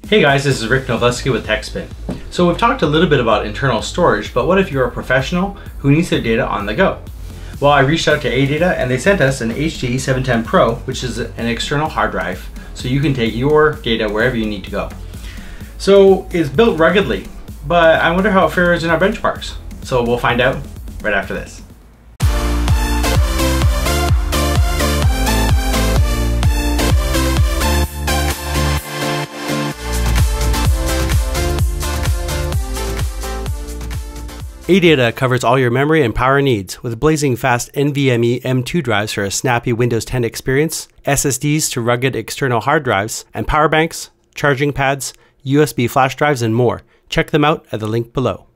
Hey guys, this is Rick Novleski with TechSpin. So we've talked a little bit about internal storage, but what if you're a professional who needs their data on the go? Well, I reached out to ADATA and they sent us an HD 710 Pro, which is an external hard drive, so you can take your data wherever you need to go. So it's built ruggedly, but I wonder how it fares in our benchmarks. So we'll find out right after this. ADATA covers all your memory and power needs with blazing fast NVMe M2 drives for a snappy Windows 10 experience, SSDs to rugged external hard drives, and power banks, charging pads, USB flash drives, and more. Check them out at the link below.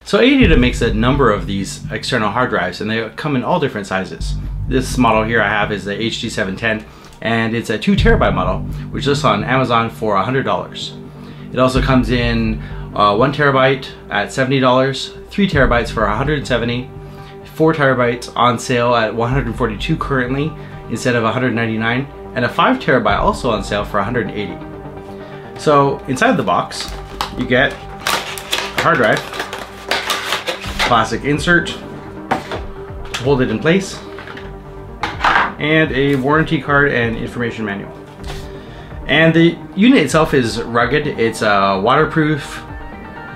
So ADATA makes a number of these external hard drives and they come in all different sizes. This model here I have is the HD 710 and it's a 2 terabyte model which lists on Amazon for $100. It also comes in 1 terabyte at $70, 3 terabytes for $170, 4 terabytes on sale at $142 currently instead of $199, and a 5 terabyte also on sale for $180. So inside the box you get a hard drive, plastic insert to hold it in place, and a warranty card and information manual. And the unit itself is rugged. It's a waterproof,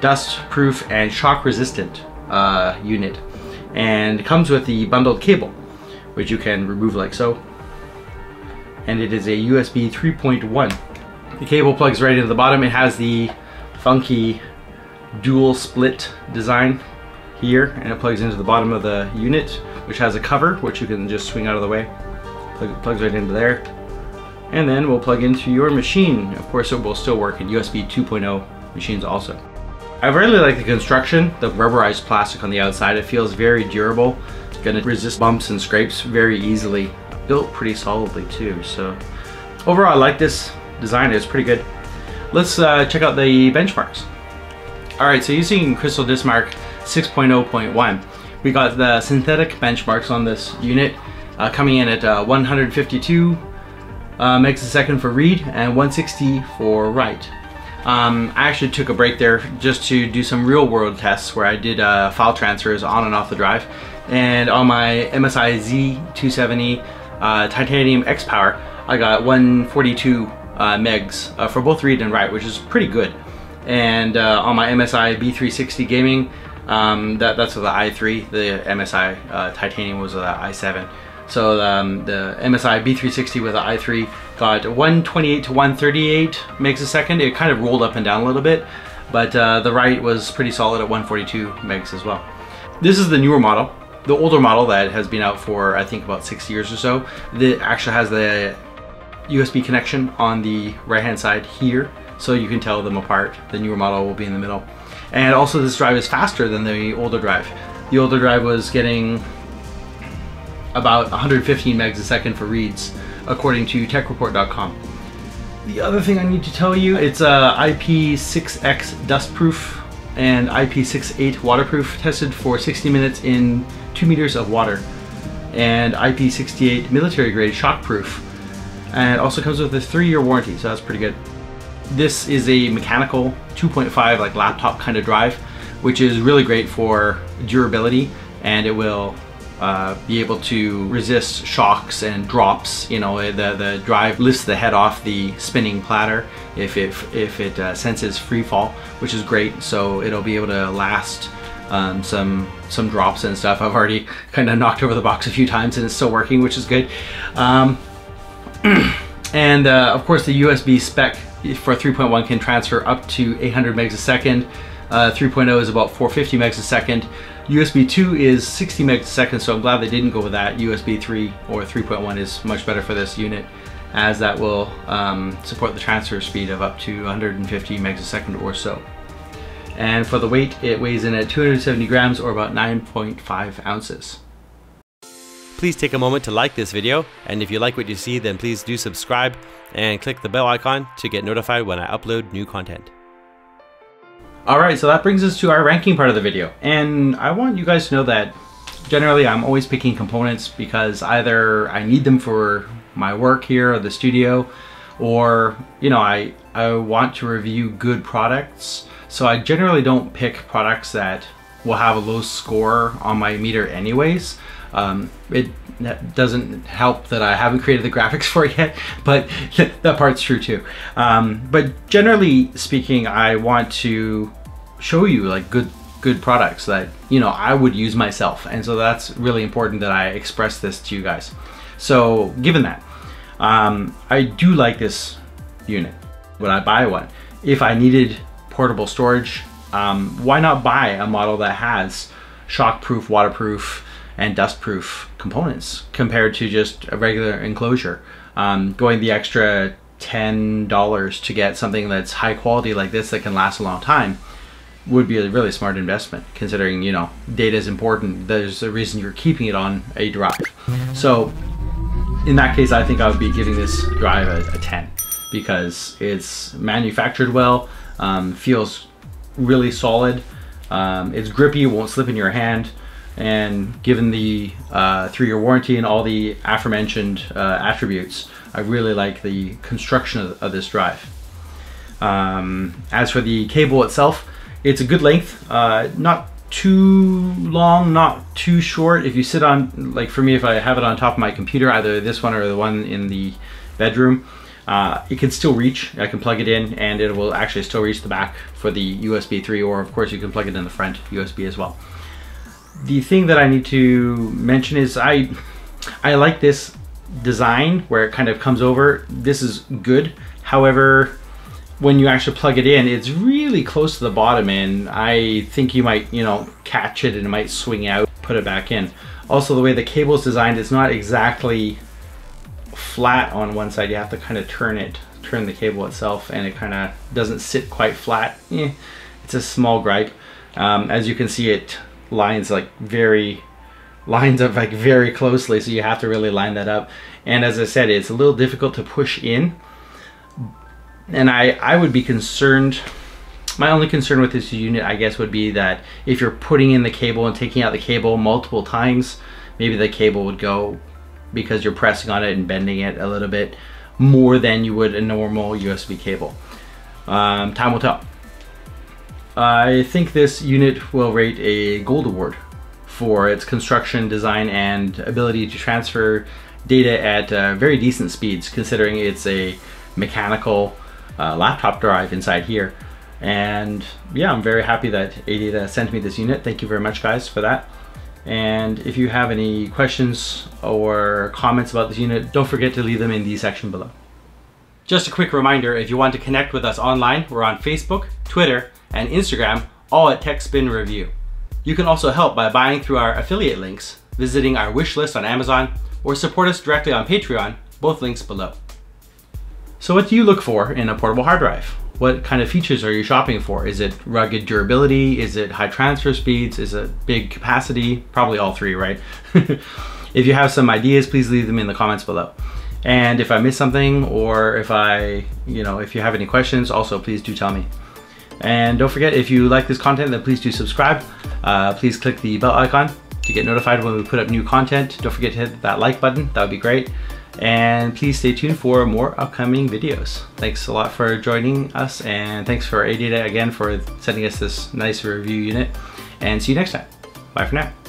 dust-proof, and shock-resistant unit, and it comes with the bundled cable, which you can remove like so. And it is a USB 3.1. The cable plugs right into the bottom. It has the funky dual split design here, and it plugs into the bottom of the unit, which has a cover, which you can just swing out of the way. Plugs right into there. And then we'll plug into your machine. Of course, it will still work in USB 2.0 machines also. I really like the construction, the rubberized plastic on the outside. It feels very durable. It's gonna resist bumps and scrapes very easily. Built pretty solidly too, so overall I like this design. It's pretty good. Let's check out the benchmarks. Alright, so using Crystal Disk Mark 6.0.1, we got the synthetic benchmarks on this unit coming in at 152 megs a second for read and 160 for write. I actually took a break there just to do some real world tests where I did file transfers on and off the drive, and on my MSI Z270 Titanium X-Power I got 142 megs for both read and write, which is pretty good. And on my MSI B360 Gaming, that's with the i3, the MSI Titanium was with the i7. So the MSI B360 with the i3 got 128 to 138 megs a second. It kind of rolled up and down a little bit, but the write was pretty solid at 142 megs as well. This is the newer model. The older model that has been out for I think about 6 years or so, that actually has the USB connection on the right hand side here, so you can tell them apart. The newer model will be in the middle. And also this drive is faster than the older drive. The older drive was getting about 115 megs a second for reads, according to TechReport.com. The other thing I need to tell you, it's IP6X dustproof and IP68 waterproof, tested for 60 minutes in 2 meters of water, and IP68 military grade shockproof, and it also comes with a 3-year warranty, so that's pretty good. This is a mechanical 2.5 like laptop kind of drive, which is really great for durability, and it will be able to resist shocks and drops. You know, the drive lifts the head off the spinning platter if it senses free fall, which is great. So it'll be able to last some drops and stuff. I've already kind of knocked over the box a few times and it's still working, which is good. And of course the USB spec for 3.1 can transfer up to 800 megs a second. 3.0 is about 450 megs a second. USB 2 is 60 megs a second, so I'm glad they didn't go with that. USB 3 or 3.1 is much better for this unit, as that will support the transfer speed of up to 150 megs a second or so. And for the weight, it weighs in at 270 grams or about 9.5 ounces. Please take a moment to like this video, and if you like what you see, then please do subscribe and click the bell icon to get notified when I upload new content. Alright, so that brings us to our ranking part of the video, and I want you guys to know that generally I'm always picking components because either I need them for my work here at the studio, or you know, I I want to review good products. So I generally don't pick products that will have a low score on my meter anyways. That doesn't help that I haven't created the graphics for it yet, but that part's true too. But generally speaking, I want to show you like good products that, you know, I would use myself. And so that's really important that I express this to you guys. So given that, I do like this unit. Would I buy one? If I needed portable storage, why not buy a model that has shockproof, waterproof, and dustproof components compared to just a regular enclosure? Going the extra $10 to get something that's high quality like this that can last a long time would be a really smart investment, considering, you know, data is important. There's a reason you're keeping it on a drive. So in that case, I think I would be giving this drive a 10 because it's manufactured well, feels really solid, it's grippy, it won't slip in your hand, and given the 3-year warranty and all the aforementioned attributes, I really like the construction of this drive. As for the cable itself, it's a good length, not too long, not too short. If you sit on, like for me, if I have it on top of my computer, either this one or the one in the bedroom, it can still reach. I can plug it in and it will actually still reach the back for the USB 3, or of course you can plug it in the front USB as well. The thing that I need to mention is I like this design where it kind of comes over. This is good. However, when you actually plug it in, it's really close to the bottom, and I think you might, you know, catch it and it might swing out, put it back in. Also, the way the cable is designed, it's not exactly flat on one side. You have to kind of turn the cable itself, and it kind of doesn't sit quite flat. It's a small gripe. As you can see, it lines up very closely, so you have to really line that up. And as I said, it's a little difficult to push in. And I would be concerned, my only concern with this unit, I guess, would be that if you're putting in the cable and taking out the cable multiple times, maybe the cable would go, because you're pressing on it and bending it a little bit more than you would a normal USB cable. Time will tell. I think this unit will rate a gold award for its construction, design, and ability to transfer data at very decent speeds, considering it's a mechanical laptop drive inside here. And yeah, I'm very happy that ADATA sent me this unit. Thank you very much, guys, for that. And if you have any questions or comments about this unit, don't forget to leave them in the section below. Just a quick reminder, if you want to connect with us online, we're on Facebook, Twitter, and Instagram, all at TechSpin Review. You can also help by buying through our affiliate links, visiting our wish list on Amazon, or support us directly on Patreon, both links below. So what do you look for in a portable hard drive? What kind of features are you shopping for? Is it rugged durability? Is it high transfer speeds? Is it big capacity? Probably all three, right? If you have some ideas, please leave them in the comments below. And if I missed something, or if if you have any questions, also please do tell me. And don't forget, if you like this content, then please do subscribe. Please click the bell icon to get notified when we put up new content. Don't forget to hit that like button, that would be great. And please stay tuned for more upcoming videos. Thanks a lot for joining us, and thanks for ADATA again for sending us this nice review unit. And see you next time. Bye for now.